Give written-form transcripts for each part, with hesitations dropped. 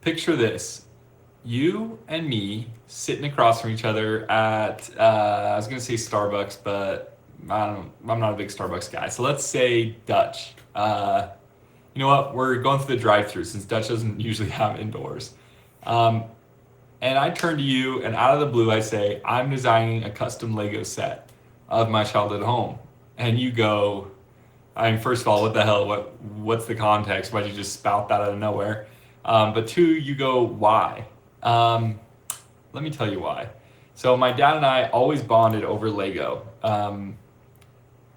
picture this. You and me sitting across from each other at, I was going to say Starbucks, but I'm not a big Starbucks guy. So let's say Dutch. You know what? We're going through the drive-through since Dutch doesn't usually have indoors. Um, and I turn to you, and out of the blue, I say, I'm designing a custom Lego set of my childhood home. And you go, I mean, first of all, what the hell? What's the context? Why'd you just spout that out of nowhere? But two, you go, why? Um, Let me tell you why. So my dad and I always bonded over Lego.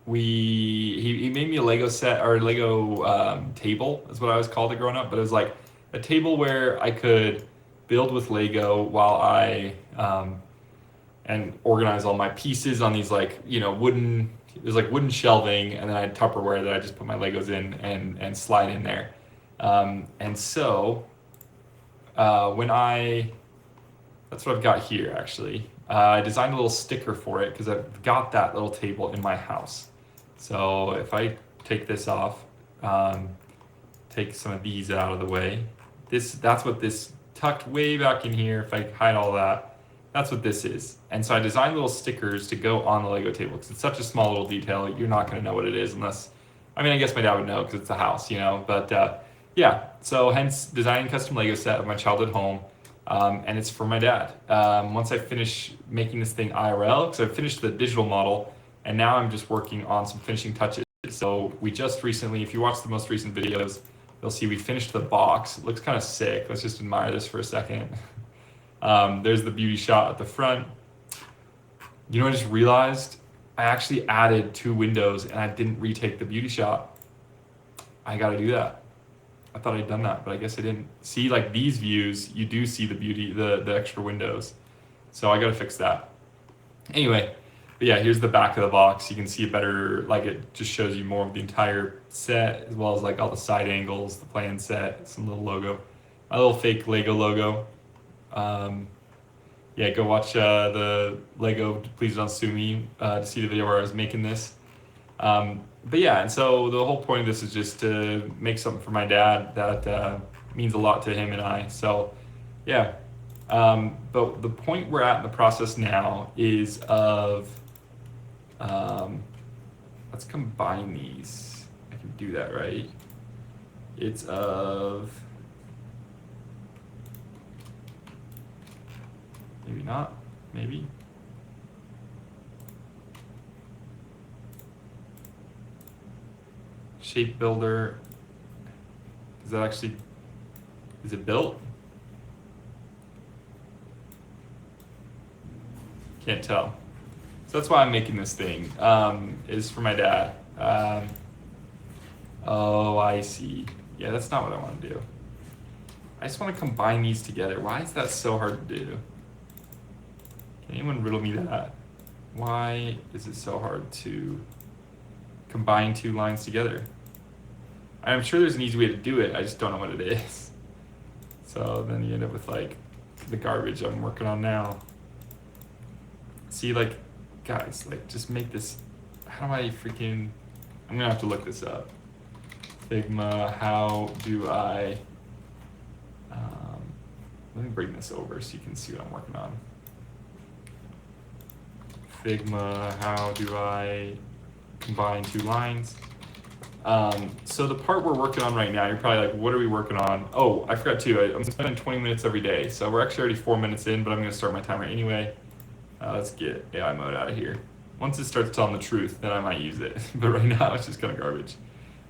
He made me a Lego set or Lego table is what I was called it growing up, but it was like a table where I could build with Lego while I and organize all my pieces on these like wooden. It was like wooden shelving, and then I had Tupperware that I just put my Legos in and slide in there. And so when I that's what I've got here actually. I designed a little sticker for it because I've got that little table in my house. So if I take this off, take some of these out of the way, that's what this tucked way back in here. If I hide all that, that's what this is. And so I designed little stickers to go on the Lego table because it's such a small little detail. You're not going to know what it is unless, I mean, I guess my dad would know because it's a house, But yeah, so hence designing custom Lego set of my childhood home. And it's for my dad. Once I finish making this thing IRL, because I finished the digital model, and now I'm just working on some finishing touches. So we just recently, if you watch the most recent videos, you'll see we finished the box. It looks kind of sick. Let's just admire this for a second. There's the beauty shot at the front. You know what I just realized? I actually added 2 windows and I didn't retake the beauty shot. I gotta do that. I thought I'd done that, but I guess I didn't. See, like these views, you do see the beauty, the extra windows. So I gotta fix that. Anyway, but yeah, here's the back of the box. You can see it better, like it just shows you more of the entire set, as well as like all the side angles, the plan set, some little logo. My little fake Lego logo. Yeah, go watch the Lego Please Don't Sue Me to see the video where I was making this. But yeah, and so the whole point of this is just to make something for my dad that means a lot to him and I. So yeah, but the point we're at in the process now is of, let's combine these. I can do that, right? It's of, maybe not, maybe. Shape builder, is that actually, is it built? Can't tell. So that's why I'm making this thing, is for my dad. Oh, I see. Yeah, that's not what I want to do. I just want to combine these together. Why is that so hard to do? Can anyone riddle me that? Why is it so hard to combine 2 lines together? I'm sure there's an easy way to do it, I just don't know what it is. So then you end up with like the garbage I'm working on now. See, like, guys, like just make this, how do I freaking, I'm gonna have to look this up. Figma, how do I, let me bring this over so you can see what I'm working on. Figma, how do I combine 2 lines? So the part we're working on right now, you're probably like, what are we working on? Oh, I forgot too, I'm spending 20 minutes every day. So we're actually already 4 minutes in, but I'm gonna start my timer anyway. Let's get AI mode out of here. Once it starts telling the truth, then I might use it. But right now it's just kind of garbage.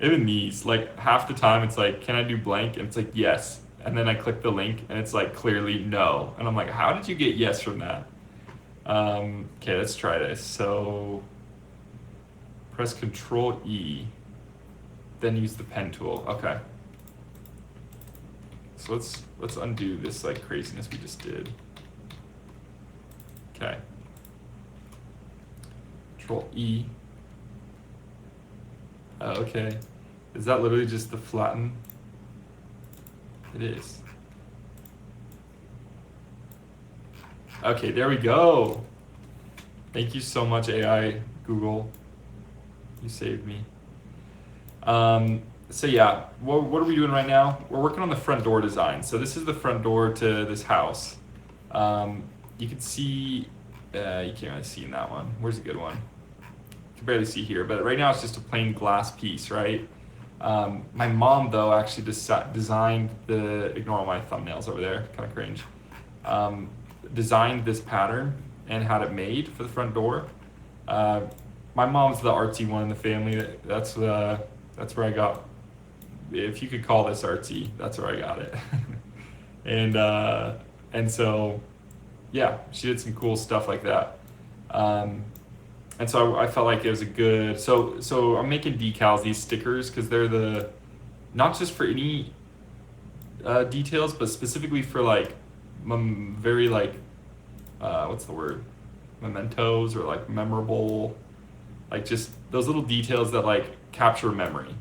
Even these, like half the time it's like, can I do blank? And it's like, yes. And then I click the link and it's like clearly no. And I'm like, how did you get yes from that? Okay, let's try this. So press Control E, then use the pen tool. Okay. So let's undo this like craziness we just did. Okay. Control E. Okay. Is that literally just the flatten? It is. Okay, there we go. Thank you so much, AI Google. You saved me. So yeah, what are we doing right now? We're working on the front door design. So this is the front door to this house. You can see, you can't really see in that one. Where's a good one? You can barely see here, but right now it's just a plain glass piece, right? My mom though actually designed ignore all my thumbnails over there, kind of cringe. Um, Designed this pattern and had it made for the front door. Uh, my mom's the artsy one in the family. That's where I got, if you could call this artsy, that's where I got it. and and so yeah, she did some cool stuff like that. Um, and so I felt like it was a good. So I'm making decals, these stickers, because they're the not just for any details, but specifically for like very like what's the word, mementos, or like memorable, like just those little details that like capture memory.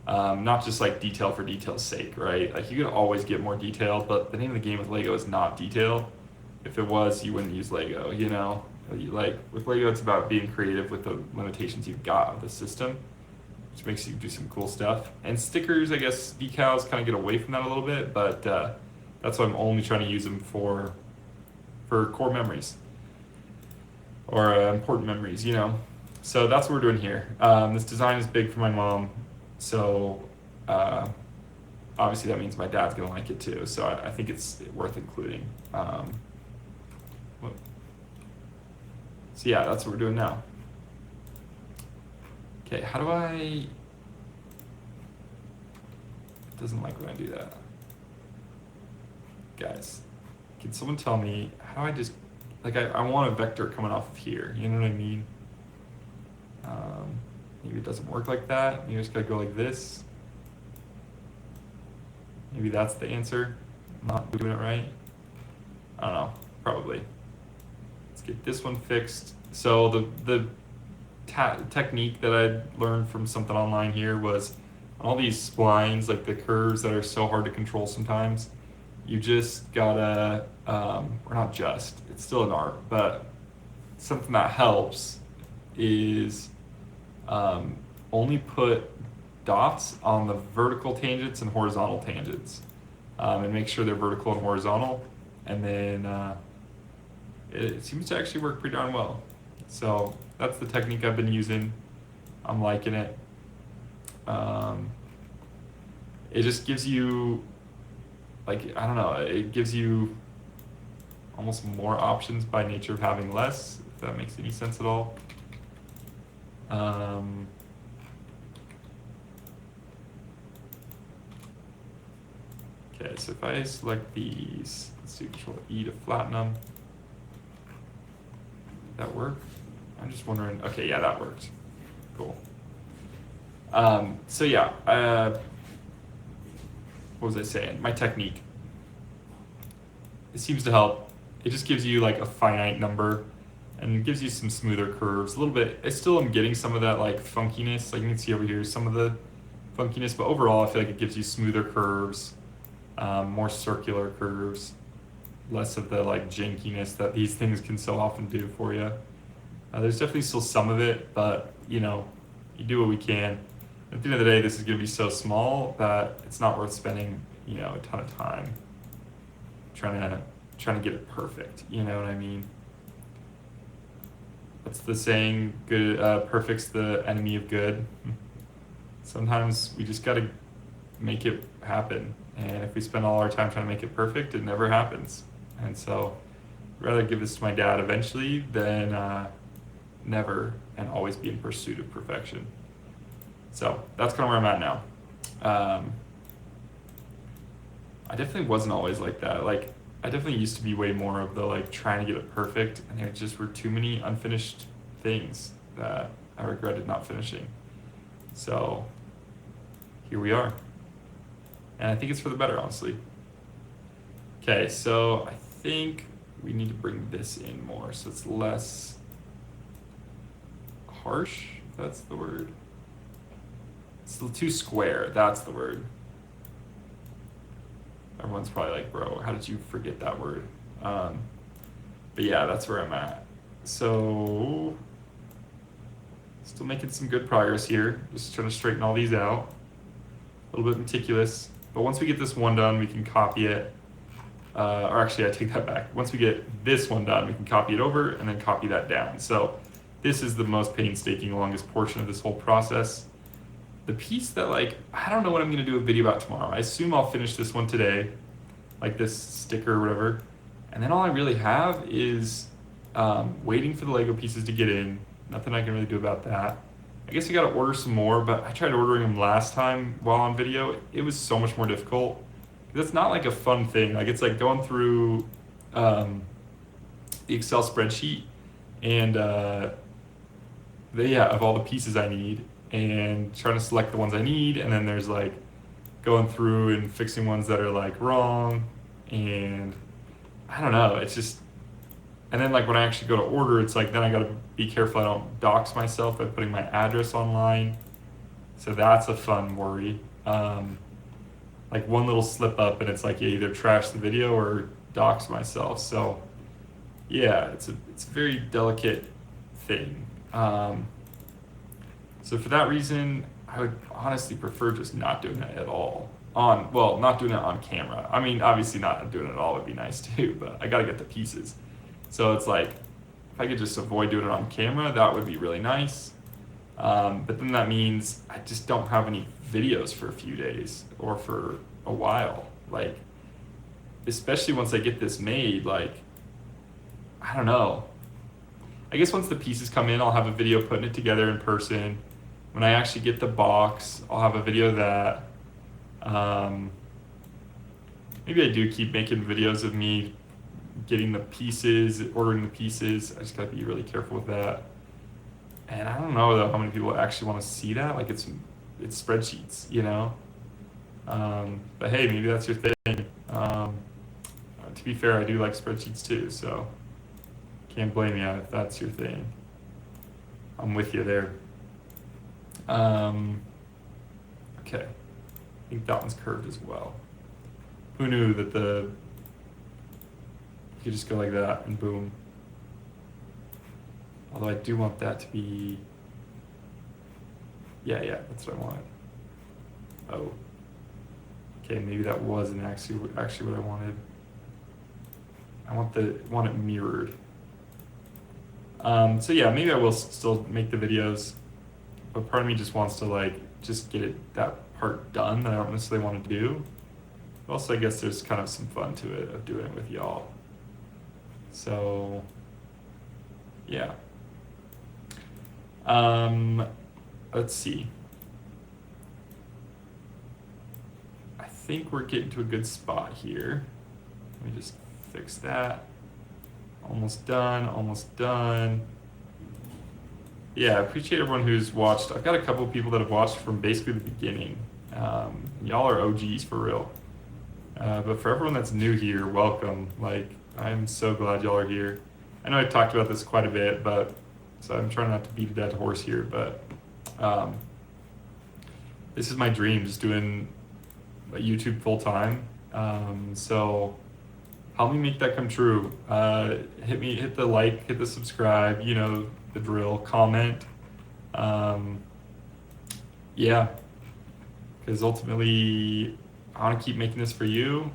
Not just like detail for detail's sake, right? Like you can always get more detailed, but the name of the game with Lego is not detail. If it was, you wouldn't use Lego, you know? Like with Lego, it's about being creative with the limitations you've got of the system, which makes you do some cool stuff. And stickers, I guess, decals kind of get away from that a little bit, but that's why I'm only trying to use them for core memories or important memories, you know? So that's what we're doing here. This design is big for my mom, so obviously that means my dad's gonna like it too. So I think it's worth including. So yeah, that's what we're doing now. Okay, how do I? It doesn't like when I do that. Guys, can someone tell me how I just, like I want a vector coming off of here, you know what I mean? Maybe it doesn't work like that. You just gotta go like this. Maybe that's the answer. I'm not doing it right. I don't know, probably. Let's get this one fixed. So the technique that I learned from something online here was all these splines, like the curves that are so hard to control sometimes, you just gotta, or not just, it's still an art, but something that helps is only put dots on the vertical tangents and horizontal tangents, and make sure they're vertical and horizontal, and then it seems to actually work pretty darn well. So that's the technique I've been using. I'm liking it. It just gives you, like, I don't know, it gives you almost more options by nature of having less, if that makes any sense at all. Okay, so if I select these, let's do Control E to flatten them. Did that work? I'm just wondering. Okay, yeah, that worked. Cool. So yeah, what was I saying? My technique. It seems to help. It just gives you like a finite number and gives you some smoother curves. A little bit. I still am getting some of that like funkiness. Like you can see over here, some of the funkiness, but overall I feel like it gives you smoother curves, more circular curves, less of the like jankiness that these things can so often do for you. There's definitely still some of it, but you know, you do what we can. At the end of the day, this is going to be so small that it's not worth spending, you know, a ton of time trying to get it perfect. You know what I mean? What's the saying? Good, perfect's the enemy of good. Sometimes we just got to make it happen, and if we spend all our time trying to make it perfect, it never happens. And so, I'd rather give this to my dad eventually than never and always be in pursuit of perfection. So that's kind of where I'm at now. I definitely wasn't always like that. Like I definitely used to be way more of the like trying to get it perfect, and there just were too many unfinished things that I regretted not finishing. So here we are, and I think it's for the better, honestly. Okay, so I think we need to bring this in more so it's less harsh, if that's the word. It's too square, that's the word. Everyone's probably like, bro, how did you forget that word? But yeah, that's where I'm at. So, still making some good progress here. Just trying to straighten all these out. a little bit meticulous. But once we get this one done, we can copy it. Or actually, I take that back. Once we get this one done, we can copy it over and then copy that down. So this is the most painstaking, longest portion of this whole process. The piece that, like, I don't know what I'm going to do a video about tomorrow. I assume I'll finish this one today, like this sticker or whatever. And then all I really have is waiting for the Lego pieces to get in. Nothing I can really do about that. I guess I got to order some more, but I tried ordering them last time while on video. It was so much more difficult. It's not like a fun thing. Like, it's like going through the Excel spreadsheet and of all the pieces I need and trying to select the ones I need. And then there's like going through and fixing ones that are like wrong. And I don't know. It's just, and then like when I actually go to order, it's like, then I got to be careful I don't dox myself by putting my address online. So that's a fun worry. Like one little slip up and it's like, either trash the video or dox myself. So yeah, it's a very delicate thing. So for that reason, I would honestly prefer just not doing it at all. Not doing it on camera. I mean, obviously not doing it at all would be nice too, but I gotta get the pieces. So it's like, if I could just avoid doing it on camera, that would be really nice. But then that means I just don't have any videos for a few days or for a while. Like, especially once I get this made, like, I don't know. I guess once the pieces come in, I'll have a video putting it together in person. When I actually get the box, I'll have a video of that. Maybe I do keep making videos of me getting the pieces, ordering the pieces. I just gotta be really careful with that. And I don't know though how many people actually want to see that. Like it's spreadsheets, you know. But hey, maybe that's your thing. To be fair, I do like spreadsheets too, so can't blame you if that's your thing. I'm with you there. Okay, I think that one's curved as well. Who knew that you could just go like that and boom. Although I do want that to be, yeah, that's what I wanted. Oh, okay, maybe that wasn't actually what I wanted. I want it mirrored. So yeah, maybe I will still make the videos, but part of me just wants to like just get that part done that I don't necessarily want to do. But also, I guess there's kind of some fun to it of doing it with y'all. So yeah. Let's see. I think we're getting to a good spot here. Let me just fix that. Almost done. Yeah, I appreciate everyone who's watched. I've got a couple of people that have watched from basically the beginning. Y'all are OGs for real. But for everyone that's new here, welcome. Like, I'm so glad y'all are here. I know I talked about this quite a bit, so I'm trying not to beat a dead horse here, but this is my dream, just doing YouTube full time. So help me make that come true. Hit the like, hit the subscribe, you know the drill, comment. Yeah, because ultimately I want to keep making this for you,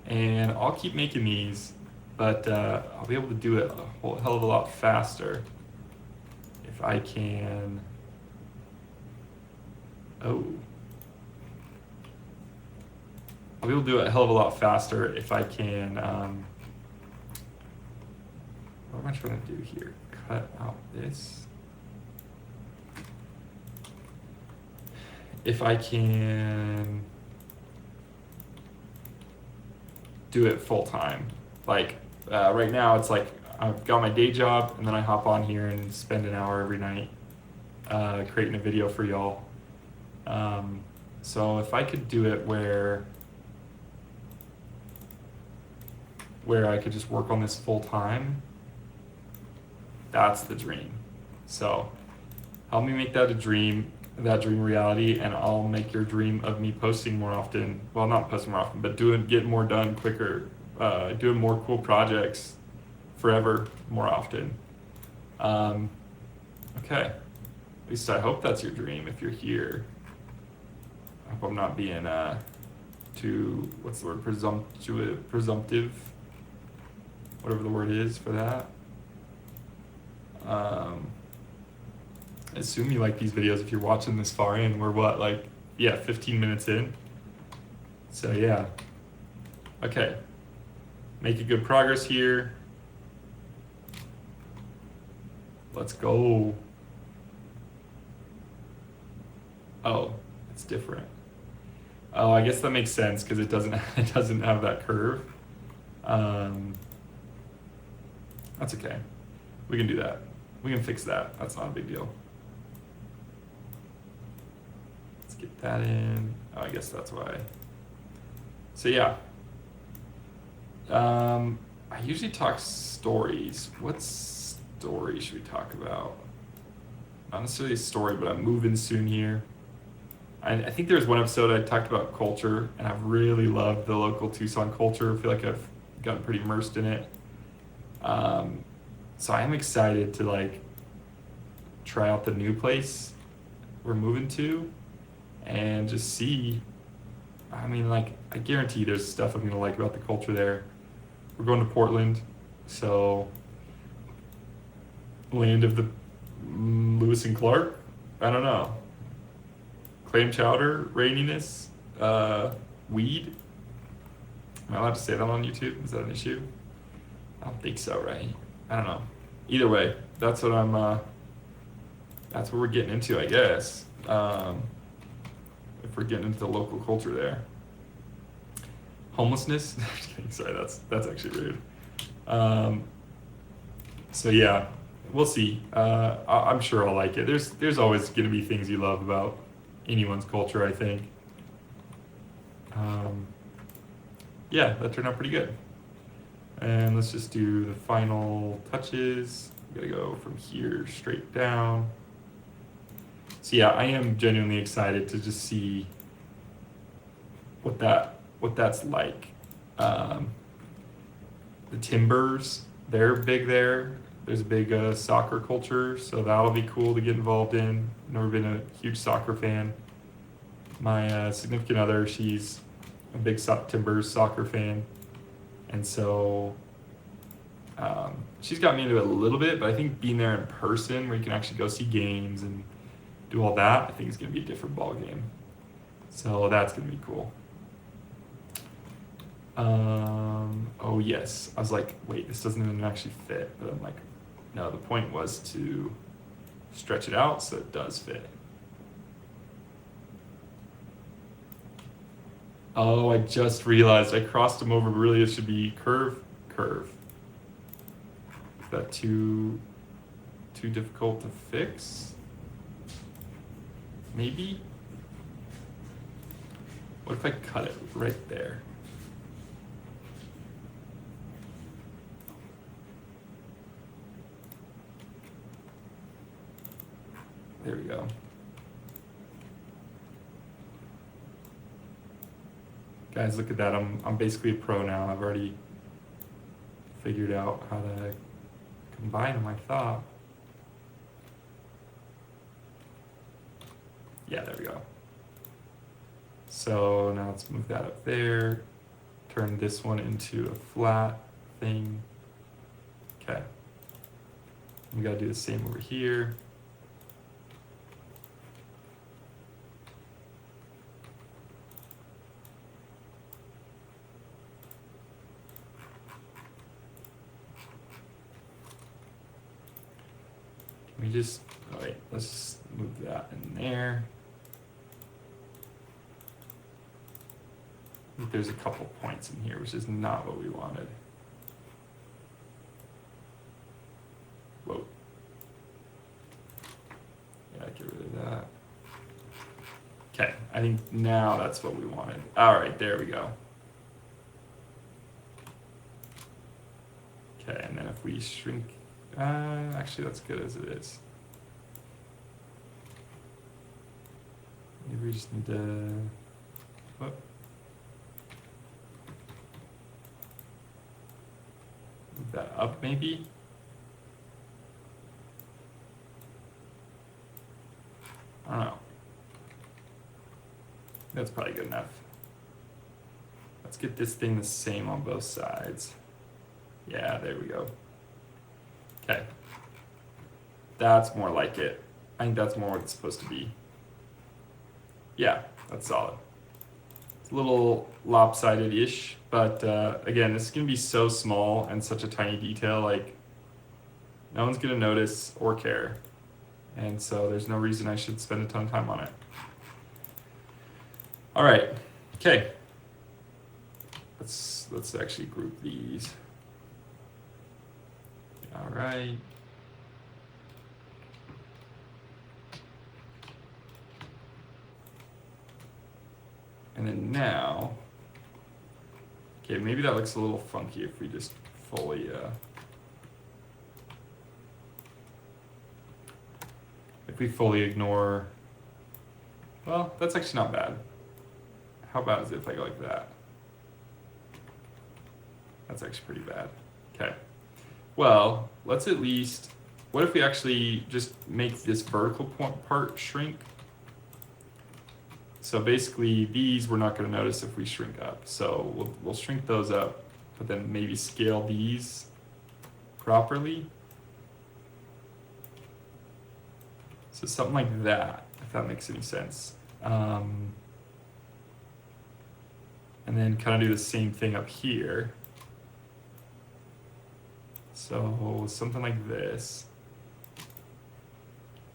and I'll keep making these, but I'll be able to do it a whole hell of a lot faster if I can. I'll be able to do it a hell of a lot faster if I can. What am I trying to do here? Cut out this. If I can do it full time. Like right now, it's like I've got my day job, and then I hop on here and spend an hour every night creating a video for y'all. So if I could do it where I could just work on this full time, that's the dream. So help me make that dream reality, and I'll make your dream of me posting more often. Well, not posting more often, but getting more done quicker, doing more cool projects forever more often. Okay, at least I hope that's your dream if you're here. I hope I'm not being too, what's the word, presumptive, whatever the word is for that. I assume you like these videos if you're watching this far in. We're what, like, yeah, 15 minutes in. So yeah. Okay. Making good progress here. Let's go. Oh, it's different. Oh, I guess that makes sense because it doesn't it doesn't have that curve. That's okay. We can do that. We can fix that. That's not a big deal. Let's get that in. Oh, I guess that's why. So yeah. I usually talk stories. What story should we talk about? Not necessarily a story, but I'm moving soon here. I think there's one episode I talked about culture, and I've really loved the local Tucson culture. I feel like I've gotten pretty immersed in it. So I'm excited to like try out the new place we're moving to and just see. I mean, like, I guarantee there's stuff I'm gonna like about the culture there. We're going to Portland, so land of the Lewis and Clark. I don't know. Clam chowder, raininess, weed. Am I allowed to say that on YouTube? Is that an issue? I don't think so, right? I don't know. Either way, that's what that's what we're getting into, I guess. If we're getting into the local culture there. Homelessness? Just kidding, sorry, that's actually rude. So yeah, we'll see. I'm sure I'll like it. There's always going to be things you love about anyone's culture, I think. Yeah, that turned out pretty good. And let's just do the final touches. We gotta go from here straight down. So yeah, I am genuinely excited to just see what that's like. The Timbers, they're big there. There's a big soccer culture, so that'll be cool to get involved in. Never been a huge soccer fan. My significant other, she's a big Timbers soccer fan, and so she's got me into it a little bit. But I think being there in person, where you can actually go see games and do all that, I think it's going to be a different ball game. So that's going to be cool. Oh yes, I was like, wait, this doesn't even actually fit. But I'm like, no, the point was to stretch it out so it does fit. Oh, I just realized I crossed them over. Really, it should be curve. Is that too difficult to fix? Maybe? What if I cut it right there? There we go. Guys, look at that. I'm basically a pro now. I've already figured out how to combine them, I thought. Yeah, there we go. So now let's move that up there. Turn this one into a flat thing. Okay. We gotta do the same over here. We just, all right, let's move that in there. I think there's a couple points in here, which is not what we wanted. Whoa. Yeah, get rid of that. Okay, I think now that's what we wanted. All right, there we go. Okay, and then if we shrink, actually that's good as it is. Maybe we just need to, oh. Move that up maybe. I don't know. That's probably good enough. Let's get this thing the same on both sides. Yeah, there we go. Okay. That's more like it. I think that's more what it's supposed to be. Yeah, that's solid. It's a little lopsided-ish, but again, this is going to be so small and such a tiny detail, like no one's going to notice or care. And so there's no reason I should spend a ton of time on it. All right, okay. Let's actually group these. All right. And then now, okay, maybe that looks a little funky if we just fully, if we fully ignore, well, that's actually not bad. How about is it if I go like that? That's actually pretty bad. Okay. Well, let's at least, what if we actually just make this vertical part shrink? So basically these we're not going to notice if we shrink up. So we'll shrink those up, but then maybe scale these properly. So something like that, if that makes any sense. And then kind of do the same thing up here. So something like this.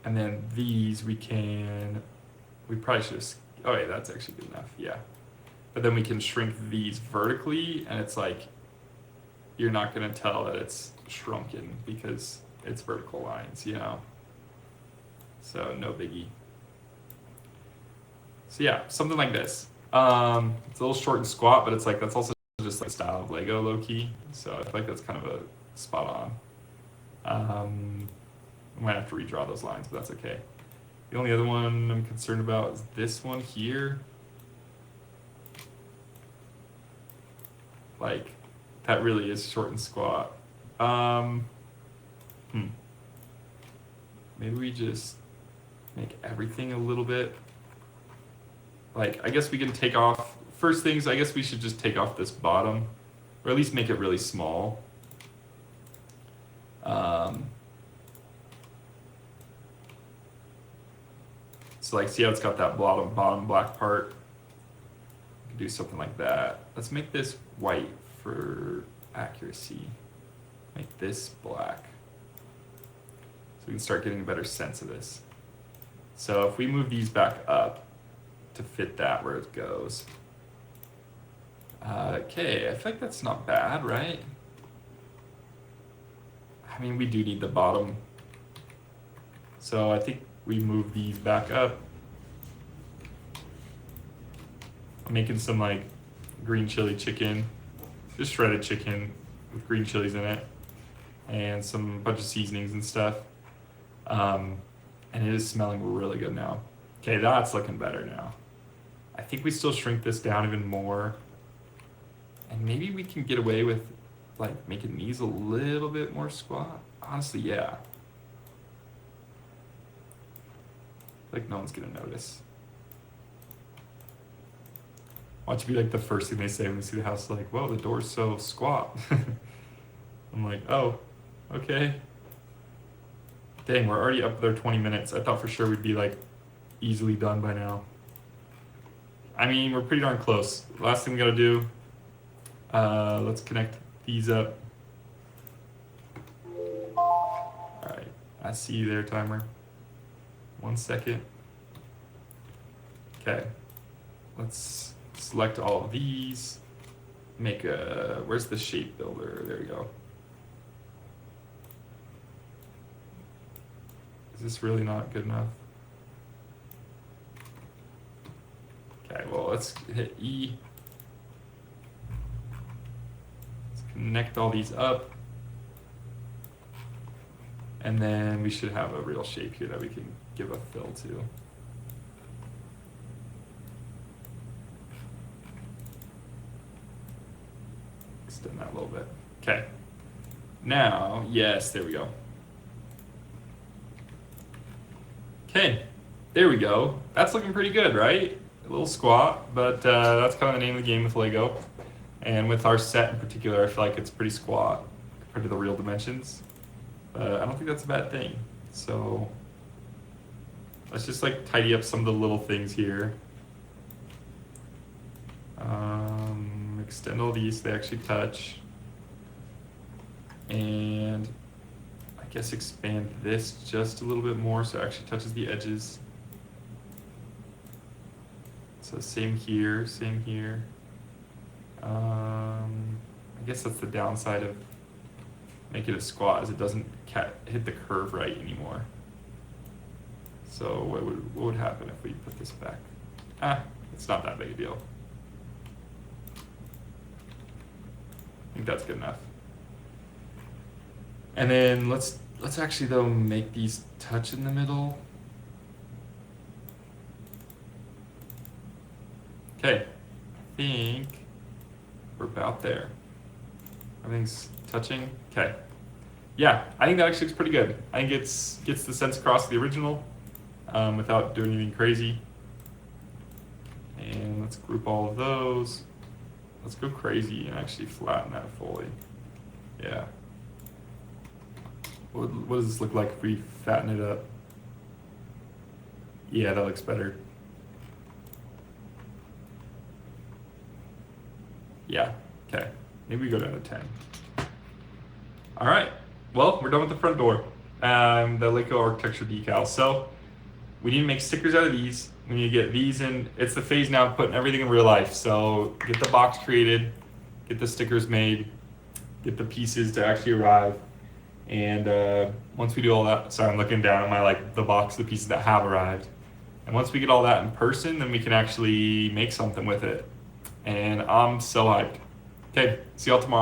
And then these we probably should have, oh yeah, that's actually good enough, yeah. But then we can shrink these vertically and it's like, you're not gonna tell that it's shrunken because it's vertical lines, you know? So no biggie. So yeah, something like this. It's a little short and squat, but it's like, that's also just like style of Lego low key. So I feel like that's kind of a spot on. I might have to redraw those lines, but that's okay. The only other one I'm concerned about is this one here. Like, that really is short and squat. Maybe we just make everything a little bit. Like, I guess we can take off, first things, I guess we should just take off this bottom, or at least make it really small. So like, see how it's got that bottom black part? We can do something like that. Let's make this white for accuracy. Make this black. So we can start getting a better sense of this. So if we move these back up to fit that where it goes. Okay, I think that's not bad, right? I mean, we do need the bottom. So I think we move these back up. I'm making some like green chili chicken, just shredded chicken with green chilies in it, and some bunch of seasonings and stuff. And it is smelling really good now. Okay, that's looking better now. I think we still shrink this down even more. And maybe we can get away with like making these a little bit more squat. Honestly, yeah. Like no one's gonna notice. Watch it be like the first thing they say when they see the house, like, whoa, the door's so squat. I'm like, oh, okay. Dang, we're already up there 20 minutes. I thought for sure we'd be like easily done by now. I mean, we're pretty darn close. Last thing we gotta do, let's connect these up. All right, I see you there, timer. 1 second. Okay, let's select all of these. Make a, where's the shape builder? There we go. Is this really not good enough? Okay, well, let's hit E. Let's connect all these up. And then we should have a real shape here that we can give a fill to. Extend that a little bit. Okay. Now, yes, there we go. Okay, there we go. That's looking pretty good, right? little squat, but that's kind of the name of the game with Lego. And with our set in particular, I feel like it's pretty squat compared to the real dimensions. But I don't think that's a bad thing. So let's just like tidy up some of the little things here. Extend all these so they actually touch. And I guess expand this just a little bit more so it actually touches the edges. So same here, same here. I guess that's the downside of making it a squat, is it doesn't hit the curve right anymore. So what would happen if we put this back? It's not that big a deal. I think that's good enough. And then let's actually though make these touch in the middle. Okay, I think we're about there. Everything's touching. Okay. Yeah, I think that actually looks pretty good. I think it gets the sense across the original without doing anything crazy. And let's group all of those. Let's go crazy and actually flatten that fully. Yeah. What does this look like if we fatten it up? Yeah, that looks better. Yeah, okay. Maybe we go down to 10. All right, well, we're done with the front door. The Lego architecture decal. So we need to make stickers out of these. We need to get these in. It's the phase now of putting everything in real life. So get the box created, get the stickers made, get the pieces to actually arrive. And once we do all that, sorry, I'm looking down at my the box, the pieces that have arrived. And once we get all that in person, then we can actually make something with it. And I'm so hyped. Okay, see y'all tomorrow.